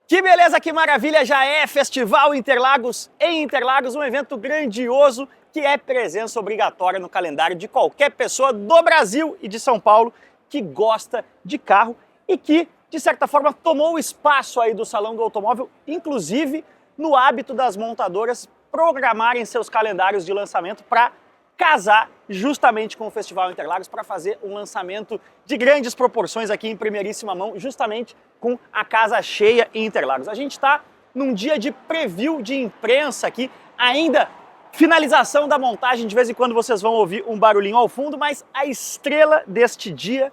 Que beleza, que maravilha, já é Festival Interlagos em Interlagos, um evento grandioso que é presença obrigatória no calendário de qualquer pessoa do Brasil e de São Paulo que gosta de carro e que, de certa forma, tomou o espaço aí do Salão do Automóvel, inclusive no hábito das montadoras programarem seus calendários de lançamento para casar justamente com o Festival Interlagos, para fazer um lançamento de grandes proporções aqui em primeiríssima mão, justamente com a casa cheia em Interlagos. A gente está num dia de preview de imprensa aqui, ainda finalização da montagem, de vez em quando vocês vão ouvir um barulhinho ao fundo, mas a estrela deste dia,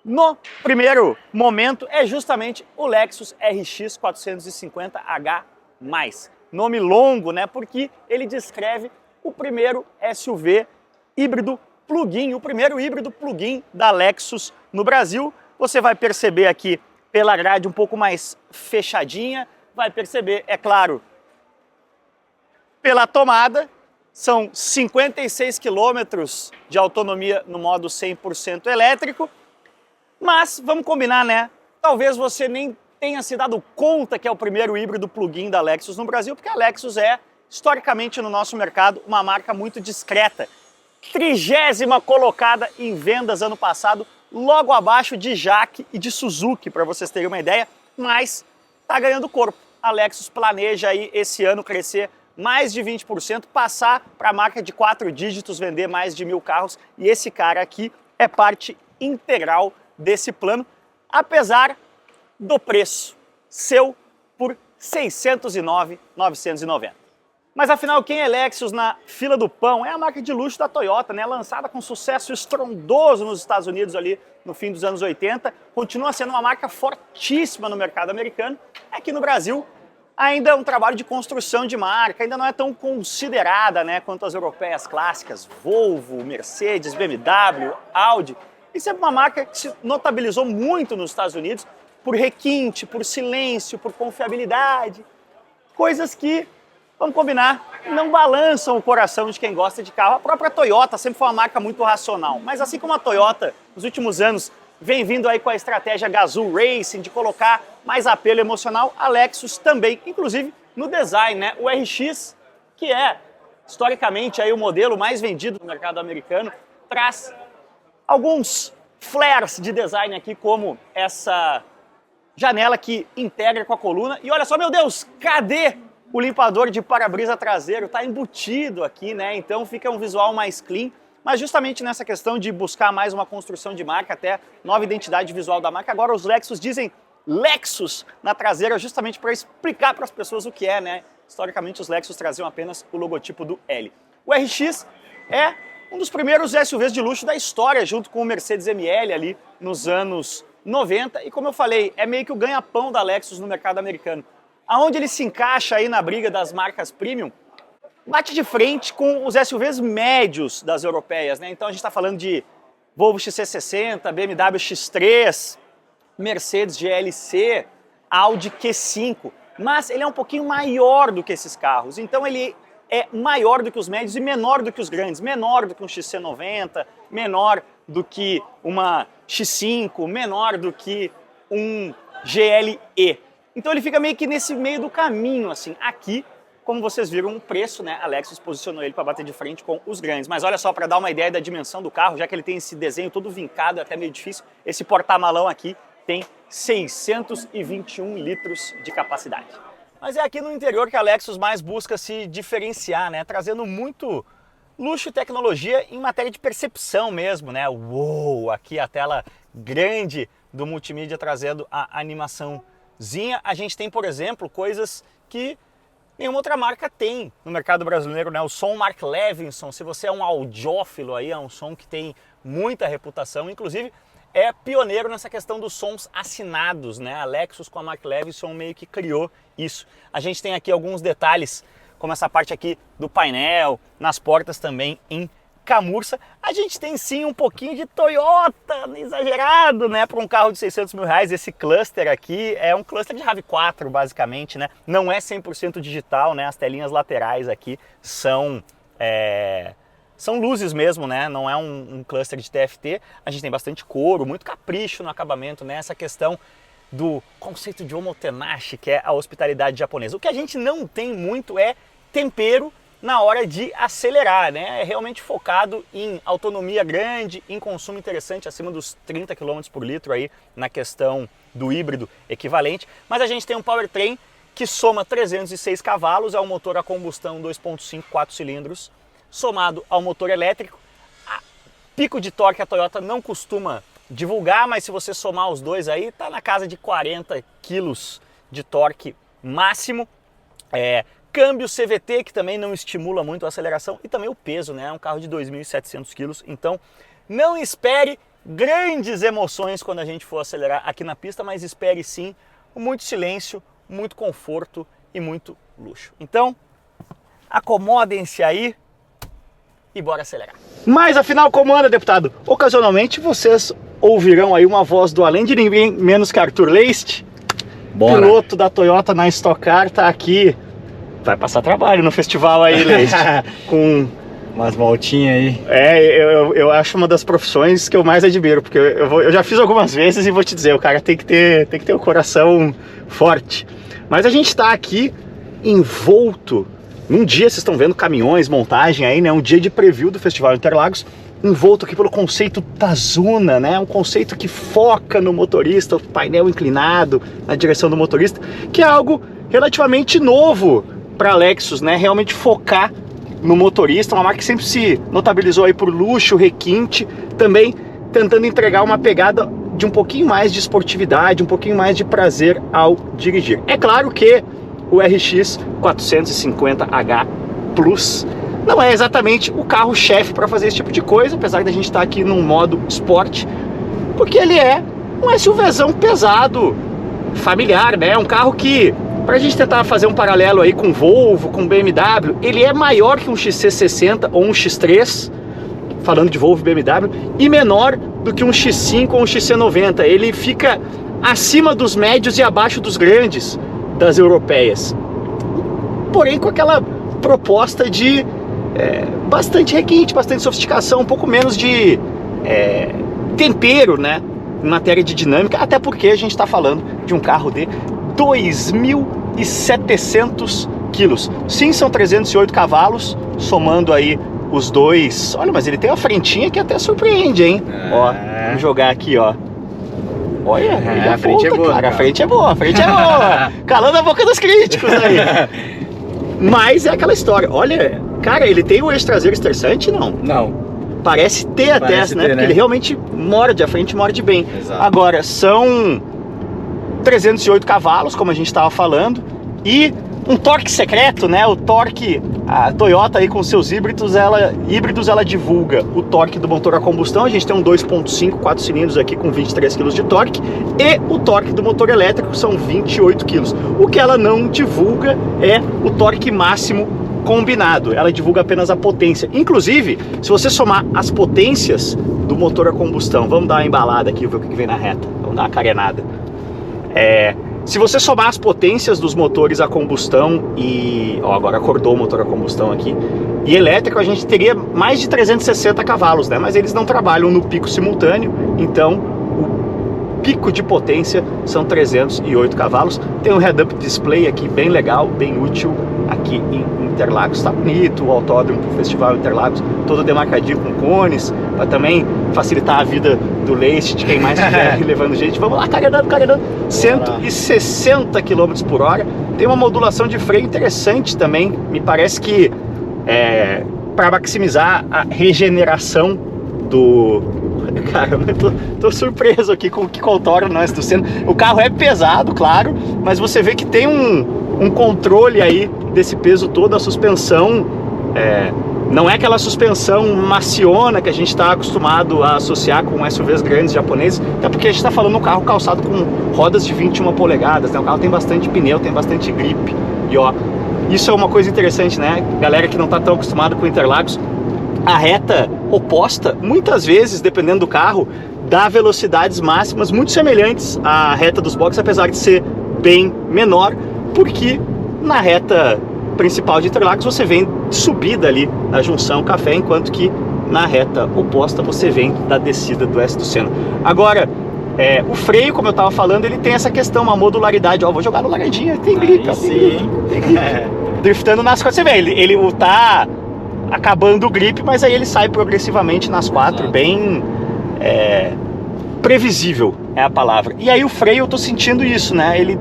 no primeiro momento, é justamente o Lexus RX 450h+. Nome longo, né? Porque ele descreve o primeiro SUV híbrido plug-in, o primeiro híbrido plug-in da Lexus no Brasil. Você vai perceber aqui pela grade um pouco mais fechadinha, vai perceber, é claro, pela tomada, são 56 quilômetros de autonomia no modo 100% elétrico, mas vamos combinar, né? Talvez você nem tenha se dado conta que é o primeiro híbrido plug-in da Lexus no Brasil, porque a Lexus é, historicamente no nosso mercado, uma marca muito discreta. 30ª colocada em vendas ano passado, logo abaixo de Jaque e de Suzuki, para vocês terem uma ideia, mas está ganhando corpo. A Lexus planeja aí esse ano crescer mais de 20%, passar para a marca de 4 dígitos, vender mais de 1.000 carros, e esse cara aqui é parte integral desse plano, apesar do preço seu por R$ 609.990. Mas afinal, quem é Lexus na fila do pão? É a marca de luxo da Toyota, né? Lançada com sucesso estrondoso nos Estados Unidos ali no fim dos anos 80, continua sendo uma marca fortíssima no mercado americano. Aqui no Brasil ainda é um trabalho de construção de marca, ainda não é tão considerada, né, quanto as europeias clássicas, Volvo, Mercedes, BMW, Audi. Isso é uma marca que se notabilizou muito nos Estados Unidos por requinte, por silêncio, por confiabilidade, coisas que, vamos combinar, não balançam o coração de quem gosta de carro. A própria Toyota sempre foi uma marca muito racional, mas assim como a Toyota, nos últimos anos, vem vindo aí com a estratégia Gazoo Racing, de colocar mais apelo emocional, a Lexus também, inclusive no design, né? O RX, que é historicamente aí o modelo mais vendido no mercado americano, traz alguns flares de design aqui, como essa janela que integra com a coluna. E olha só, meu Deus, cadê o limpador de para-brisa traseiro? Tá embutido aqui, né? Então fica um visual mais clean. Mas justamente nessa questão de buscar mais uma construção de marca, até nova identidade visual da marca, agora os Lexus dizem Lexus na traseira, justamente para explicar para as pessoas o que é, né? Historicamente os Lexus traziam apenas o logotipo do L. O RX é um dos primeiros SUVs de luxo da história, junto com o Mercedes ML ali nos anos 90, e como eu falei, é meio que o ganha-pão da Lexus no mercado americano. Aonde ele se encaixa aí na briga das marcas premium, bate de frente com os SUVs médios das europeias, né? Então a gente está falando de Volvo XC60, BMW X3, Mercedes GLC, Audi Q5, mas ele é um pouquinho maior do que esses carros, então ele é maior do que os médios e menor do que os grandes, menor do que um XC90, menor do que uma X5, menor do que um GLE. Então ele fica meio que nesse meio do caminho, assim. Aqui, como vocês viram, o preço, né, a Lexus posicionou ele para bater de frente com os grandes. Mas olha só, para dar uma ideia da dimensão do carro, já que ele tem esse desenho todo vincado, até meio difícil, esse porta-malão aqui tem 621 litros de capacidade. Mas é aqui no interior que a Lexus mais busca se diferenciar, né, trazendo muito luxo e tecnologia em matéria de percepção mesmo, né? Uou, aqui a tela grande do multimídia trazendo a animaçãozinha. A gente tem, por exemplo, coisas que nenhuma outra marca tem no mercado brasileiro, né? O som Mark Levinson, se você é um audiófilo aí, é um som que tem muita reputação, inclusive é pioneiro nessa questão dos sons assinados, né? A Lexus com a Mark Levinson meio que criou isso. A gente tem aqui alguns detalhes, como essa parte aqui do painel, nas portas também em camurça. A gente tem sim um pouquinho de Toyota, exagerado, né, para um carro de 600 mil reais. Esse cluster aqui é um cluster de RAV4, basicamente, né? Não é 100% digital, né? As telinhas laterais aqui são luzes mesmo, né? Não é um cluster de TFT. A gente tem bastante couro, muito capricho no acabamento, né? Essa questão do conceito de omotenashi, que é a hospitalidade japonesa. O que a gente não tem muito é tempero na hora de acelerar, né? É realmente focado em autonomia grande, em consumo interessante, acima dos 30 km por litro aí na questão do híbrido equivalente. Mas a gente tem um powertrain que soma 306 cavalos, é um motor a combustão 2.5, 4 cilindros, somado ao motor elétrico. Pico de torque a Toyota não costuma divulgar, mas se você somar os dois aí, tá na casa de 40 quilos de torque máximo. Câmbio CVT, que também não estimula muito a aceleração, e também o peso, né? É um carro de 2.700 quilos, então não espere grandes emoções quando a gente for acelerar aqui na pista, mas espere sim muito silêncio, muito conforto e muito luxo. Então, acomodem-se aí e bora acelerar. Mas afinal, como anda, deputado? Ocasionalmente vocês ouvirão aí uma voz do além de ninguém menos que Arthur Leist, piloto da Toyota na Stock Car, tá aqui. Vai passar trabalho no festival aí, Leist, com umas voltinhas aí. Eu acho uma das profissões que eu mais admiro, porque eu já fiz algumas vezes e vou te dizer, o cara tem que ter o coração forte. Mas a gente tá aqui envolto, num dia, vocês estão vendo caminhões, montagem aí, né? Um dia de preview do Festival Interlagos, envolto aqui pelo conceito Tazuna, né? Um conceito que foca no motorista, o painel inclinado na direção do motorista, que é algo relativamente novo para a Lexus, né? Realmente focar no motorista, uma marca que sempre se notabilizou aí por luxo, requinte, também tentando entregar uma pegada de um pouquinho mais de esportividade, um pouquinho mais de prazer ao dirigir. É claro que o RX 450H Plus não é exatamente o carro-chefe para fazer esse tipo de coisa, apesar da gente estar aqui num modo esporte, porque ele é um SUVzão pesado, familiar, né? Um carro que, para a gente tentar fazer um paralelo aí com Volvo, com BMW, ele é maior que um XC60 ou um X3, falando de Volvo e BMW, e menor do que um X5 ou um XC90. Ele fica acima dos médios e abaixo dos grandes das europeias. Porém, com aquela proposta de bastante requinte, bastante sofisticação, um pouco menos de tempero, né, em matéria de dinâmica, até porque a gente está falando de um carro de 2.700 quilos. Sim, são 308 cavalos, somando aí os dois. Olha, mas ele tem uma frentinha que até surpreende, hein? Ó, vamos jogar aqui, ó. Olha, a frente é boa, cara. A frente é boa, a frente é boa. Calando a boca dos críticos aí. Mas é aquela história. Olha, cara, ele tem o eixo traseiro estressante? Não. Não. Parece ter até, né? Porque ele realmente morde, a frente morde bem. Exato. Agora, são 308 cavalos, como a gente estava falando, e um torque secreto, né? O torque, a Toyota aí com seus híbridos, ela divulga o torque do motor a combustão. A gente tem um 2.5, 4 cilindros aqui com 23 kg de torque, e o torque do motor elétrico são 28 kg. O que ela não divulga é o torque máximo combinado, ela divulga apenas a potência. Inclusive, se você somar as potências do motor a combustão, vamos dar uma embalada aqui, ver o que vem na reta, vamos dar uma carenada. Se você somar as potências dos motores a combustão e... Ó, agora acordou o motor a combustão aqui. E elétrico, a gente teria mais de 360 cavalos, né? Mas eles não trabalham no pico simultâneo, então o pico de potência são 308 cavalos. Tem um head-up display aqui bem legal, bem útil aqui em Interlagos. Tá bonito o autódromo pro Festival Interlagos, todo demarcadinho com cones, para também facilitar a vida do Leist, de quem mais estiver levando gente. Vamos lá, carenando. 160 km por hora. Tem uma modulação de freio interessante também. Me parece que para maximizar a regeneração do... Cara, eu tô surpreso aqui com o que contorna nós do Senna. O carro é pesado, claro, mas você vê que tem um controle aí desse peso todo. A suspensão não é aquela suspensão maciona que a gente está acostumado a associar com SUVs grandes japoneses, até porque a gente está falando de um carro calçado com rodas de 21 polegadas, né? O carro tem bastante pneu, tem bastante grip. E ó, isso é uma coisa interessante, né? Galera que não está tão acostumada com Interlagos, a reta oposta, muitas vezes, dependendo do carro, dá velocidades máximas muito semelhantes à reta dos boxes, apesar de ser bem menor, porque na reta principal de Interlagos você vem de subida ali na junção Café, enquanto que na reta oposta você vem da descida do S do Senna. Agora, O freio, como eu estava falando, ele tem essa questão, uma modularidade. Ó, vou jogar no lagadinho, tem grip, ó, tem grip. Driftando nas quatro, você vê, ele tá acabando o grip, mas aí ele sai progressivamente nas quatro, bem previsível é a palavra. E aí o freio, eu tô sentindo isso, né? Ele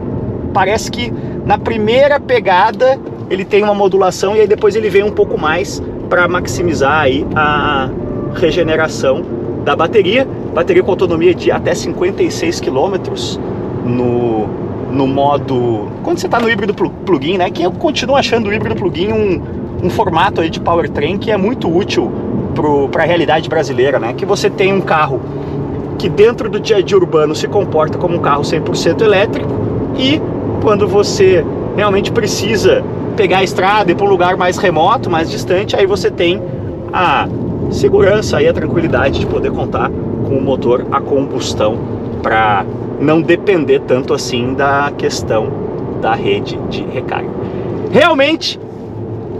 parece que na primeira pegada ele tem uma modulação e aí depois ele vem um pouco mais para maximizar aí a regeneração da bateria. Bateria com autonomia de até 56 km no modo... Quando você está no híbrido plug-in, né? Que eu continuo achando o híbrido plug-in um formato aí de powertrain que é muito útil para a realidade brasileira, né? Que você tem um carro que dentro do dia a dia urbano se comporta como um carro 100% elétrico e quando você realmente precisa pegar a estrada e ir para um lugar mais remoto, mais distante, aí você tem a segurança e a tranquilidade de poder contar com o motor a combustão para não depender tanto assim da questão da rede de recarga. Realmente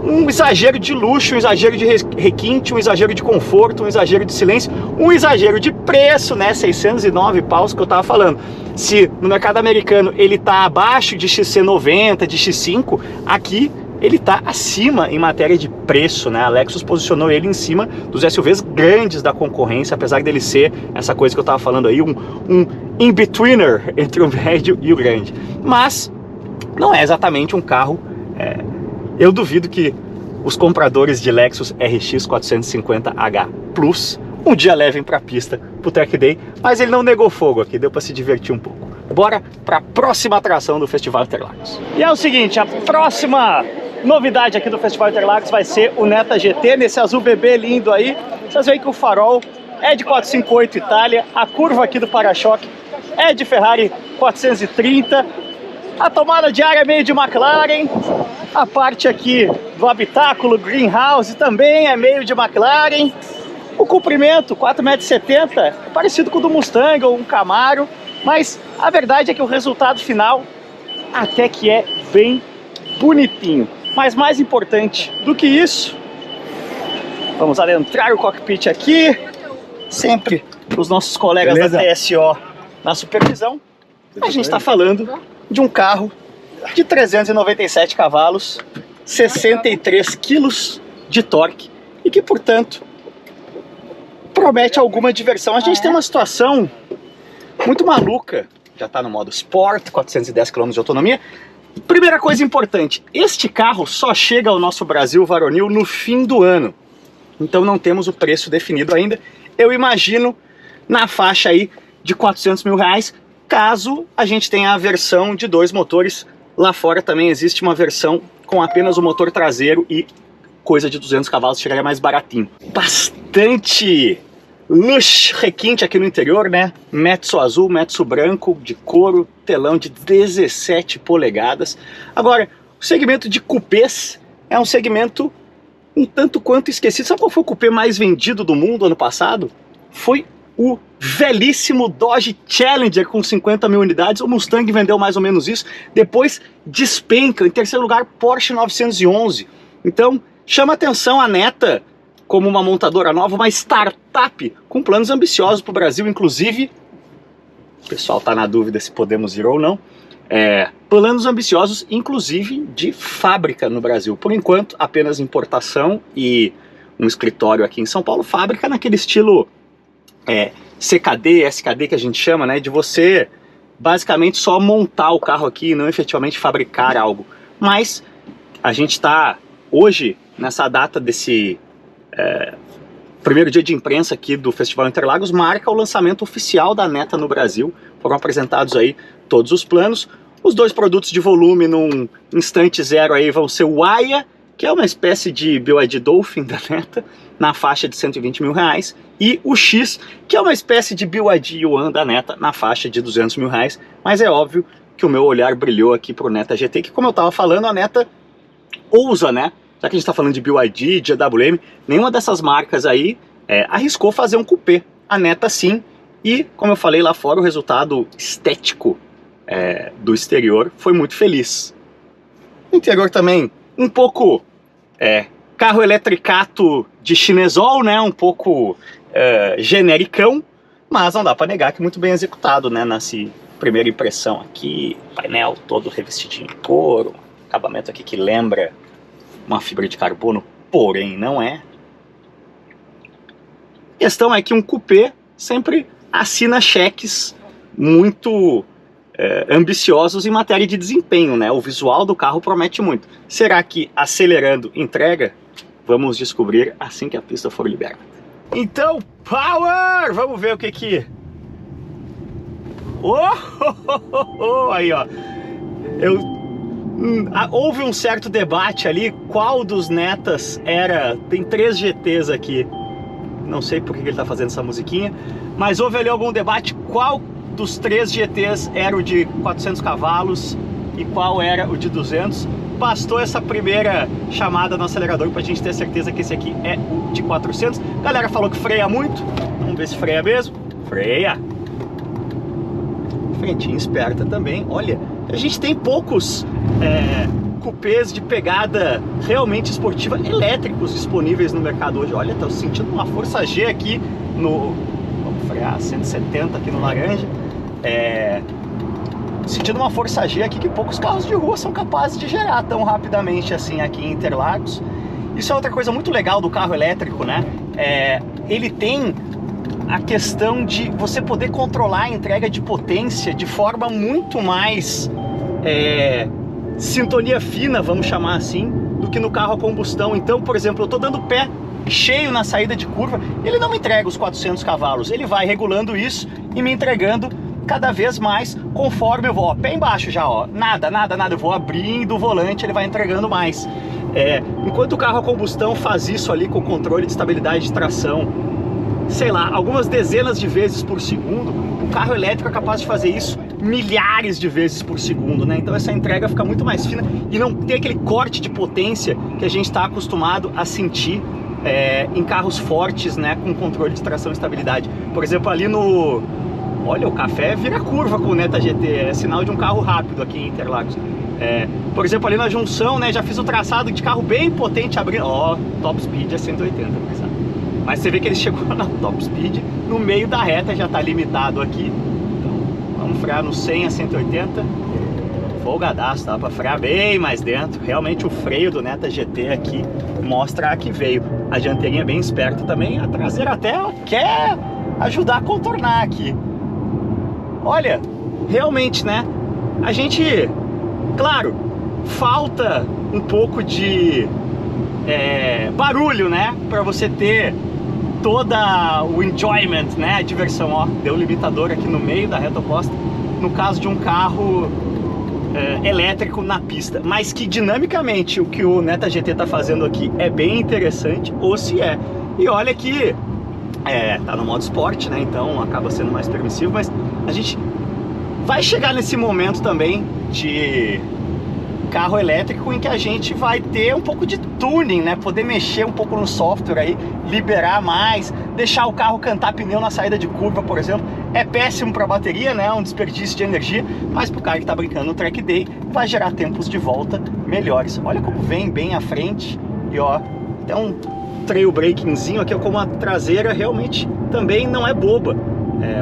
um exagero de luxo, um exagero de requinte, um exagero de conforto, um exagero de silêncio, um exagero de preço, né? 609 paus que eu tava falando. Se no mercado americano ele tá abaixo de XC90, de X5, aqui ele tá acima em matéria de preço, né? A Lexus posicionou ele em cima dos SUVs grandes da concorrência, apesar dele ser essa coisa que eu tava falando aí, um in-betweener entre o médio e o grande. Mas não é exatamente um carro... Eu duvido que os compradores de Lexus RX 450h Plus um dia levem para a pista pro Track Day, mas ele não negou fogo aqui, deu para se divertir um pouco. Bora para a próxima atração do Festival Interlagos. E é o seguinte, a próxima novidade aqui do Festival Interlagos vai ser o Neta GT, nesse azul bebê lindo aí. Vocês veem que o farol é de 458 Itália, a curva aqui do para-choque é de Ferrari 430, a tomada de ar é meio de McLaren, a parte aqui do habitáculo, greenhouse, também é meio de McLaren. O comprimento, 4,70 m, é parecido com o do Mustang ou um Camaro, mas a verdade é que o resultado final até que é bem bonitinho. Mas mais importante do que isso, vamos adentrar o cockpit aqui, sempre os nossos colegas da TSO na supervisão. A gente está falando de um carro de 397 cavalos, 63 quilos de torque e que, portanto, promete alguma diversão. A gente tem uma situação muito maluca, já está no modo Sport, 410 km de autonomia. Primeira coisa importante, este carro só chega ao nosso Brasil varonil no fim do ano, então não temos o preço definido ainda. Eu imagino na faixa aí de 400 mil reais, caso a gente tenha a versão de 2 motores. Lá fora também existe uma versão com apenas o motor traseiro e coisa de 200 cavalos, chegaria mais baratinho. Bastante luxo requinte aqui no interior, né? Metsu azul, Metsu branco, de couro, telão de 17 polegadas. Agora, o segmento de cupês é um segmento um tanto quanto esquecido. Sabe qual foi o cupê mais vendido do mundo ano passado? Foi o velhíssimo Dodge Challenger com 50 mil unidades. O Mustang vendeu mais ou menos isso. Depois despenca. Em terceiro lugar, Porsche 911. Então, chama atenção a Neta como uma montadora nova, uma startup com planos ambiciosos para o Brasil. Inclusive, o pessoal está na dúvida se podemos ir ou não. Planos ambiciosos, inclusive, de fábrica no Brasil. Por enquanto, apenas importação e um escritório aqui em São Paulo. Fábrica naquele estilo CKD, SKD que a gente chama, né? De você basicamente só montar o carro aqui e não efetivamente fabricar algo. Mas a gente está hoje, nessa data desse primeiro dia de imprensa aqui do Festival Interlagos, marca o lançamento oficial da Neta no Brasil. Foram apresentados aí todos os planos. Os 2 produtos de volume num instante zero aí vão ser o Aya, que é uma espécie de BYD Dolphin da Neta, na faixa de 120 mil reais, e o X, que é uma espécie de BYD Yuan da Neta, na faixa de 200 mil reais. Mas é óbvio que o meu olhar brilhou aqui pro Neta GT, que, como eu estava falando, a Neta ousa, né? Já que a gente está falando de BYD, de AWM, nenhuma dessas marcas aí arriscou fazer um coupé. A Neta sim, e como eu falei lá fora, o resultado estético do exterior foi muito feliz. O interior também um pouco carro eletricato de chinesol, né? Um pouco genericão, mas não dá para negar que muito bem executado, né? Nessa primeira impressão aqui, painel todo revestidinho em couro, acabamento aqui que lembra uma fibra de carbono, porém não é. A questão é que um coupé sempre assina cheques muito ambiciosos em matéria de desempenho, né? O visual do carro promete muito. Será que acelerando entrega? Vamos descobrir assim que a pista for liberada. Então, power! Vamos ver o que... Aí, ó. Houve um certo debate ali, qual dos Netas era... Tem 3 GTs aqui. Não sei por que ele tá fazendo essa musiquinha, mas houve ali algum debate qual dos 3 GTs era o de 400 cavalos e qual era o de 200. Bastou essa primeira chamada no acelerador pra gente ter certeza que esse aqui é o de 400. A galera falou que freia muito, vamos ver se freia mesmo. Freia! Frentinha esperta também. Olha, a gente tem poucos cupês de pegada realmente esportiva elétricos disponíveis no mercado hoje. Olha, tô sentindo uma força G aqui no... Vamos frear, 170 aqui no laranja. Sentindo uma força G aqui que poucos carros de rua são capazes de gerar tão rapidamente assim aqui em Interlagos. Isso é outra coisa muito legal do carro elétrico, né? Ele tem a questão de você poder controlar a entrega de potência de forma muito mais sintonia fina, vamos chamar assim, do que no carro a combustão. Então, por exemplo, eu tô dando pé cheio na saída de curva, ele não me entrega os 400 cavalos, ele vai regulando isso e me entregando cada vez mais conforme eu vou, ó, pé embaixo já, ó, nada, eu vou abrindo o volante, ele vai entregando mais. Enquanto o carro a combustão faz isso ali com o controle de estabilidade de tração, sei lá, algumas dezenas de vezes por segundo, o carro elétrico é capaz de fazer isso milhares de vezes por segundo, né? Então essa entrega fica muito mais fina e não tem aquele corte de potência que a gente está acostumado a sentir em carros fortes, né, com controle de tração e estabilidade. Por exemplo, ali no... Olha, o café vira curva com o Neta GT, é sinal de um carro rápido aqui em Interlagos. Por exemplo, ali na junção, né, já fiz o traçado de carro bem potente abrindo. Ó, top speed é 180, mas você vê que ele chegou na top speed, no meio da reta já está limitado aqui. Então, vamos frear no 100 a 180. Folgadaço, dá para frear bem mais dentro. Realmente o freio do Neta GT aqui mostra a que veio. A dianteirinha é bem esperta também, a traseira até quer ajudar a contornar aqui. Olha, realmente, né, a gente, claro, falta um pouco de barulho, né, para você ter toda o enjoyment, né, a diversão. Ó, deu um limitador aqui no meio da reta oposta, no caso de um carro elétrico na pista, mas que dinamicamente o que o Neta GT tá fazendo aqui é bem interessante, ou se é. E olha que tá no modo esporte, né, então acaba sendo mais permissivo, mas a gente vai chegar nesse momento também de carro elétrico em que a gente vai ter um pouco de tuning, né, poder mexer um pouco no software aí, liberar mais, deixar o carro cantar pneu na saída de curva, por exemplo. É péssimo para a bateria, né, um desperdício de energia, mas para o cara que está brincando no track day vai gerar tempos de volta melhores. Olha como vem bem à frente e ó, tem um trail breakingzinho aqui, como a traseira realmente também não é boba.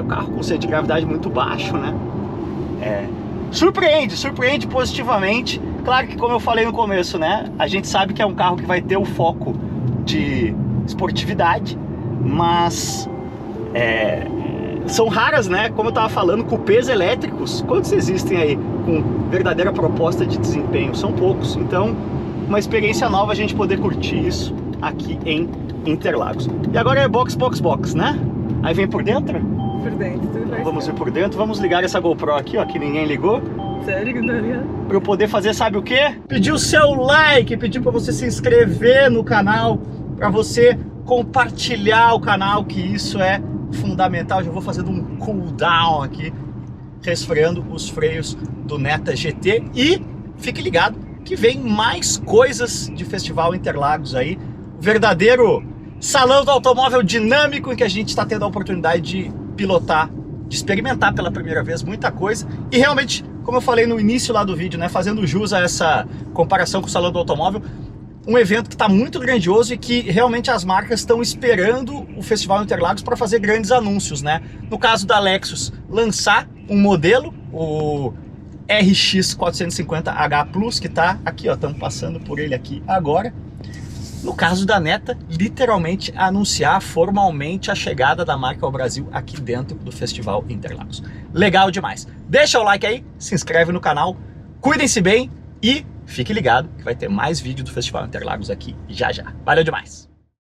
O carro com centro de gravidade muito baixo, né? Surpreende positivamente. Claro que, como eu falei no começo, né, a gente sabe que é um carro que vai ter o foco de esportividade, mas são raras, né, como eu estava falando, cupês elétricos. Quantos existem aí com verdadeira proposta de desempenho? São poucos. Então, uma experiência nova a gente poder curtir isso aqui em Interlagos. E agora é box, né? Aí vem por dentro? Por dentro, tudo vai. Vamos ver por dentro, vamos ligar essa GoPro aqui, ó, que ninguém ligou. Sério que não tá ligado? Para eu poder fazer, sabe o quê? Pedir o seu like, pedir para você se inscrever no canal, para você compartilhar o canal, que isso é fundamental. Já vou fazendo um cooldown aqui, resfriando os freios do Neta GT. E fique ligado que vem mais coisas de Festival Interlagos aí. Verdadeiro salão do automóvel dinâmico em que a gente está tendo a oportunidade de pilotar, de experimentar pela primeira vez muita coisa. E realmente, como eu falei no início lá do vídeo, né, fazendo jus a essa comparação com o salão do automóvel, um evento que está muito grandioso e que realmente as marcas estão esperando o Festival Interlagos para fazer grandes anúncios, né? No caso da Lexus, lançar um modelo, o RX 450H Plus, que está aqui, ó, estamos passando por ele aqui agora. No caso da Neta, literalmente anunciar formalmente a chegada da marca ao Brasil aqui dentro do Festival Interlagos. Legal demais. Deixa o like aí, se inscreve no canal, cuidem-se bem e fique ligado que vai ter mais vídeo do Festival Interlagos aqui já já. Valeu demais!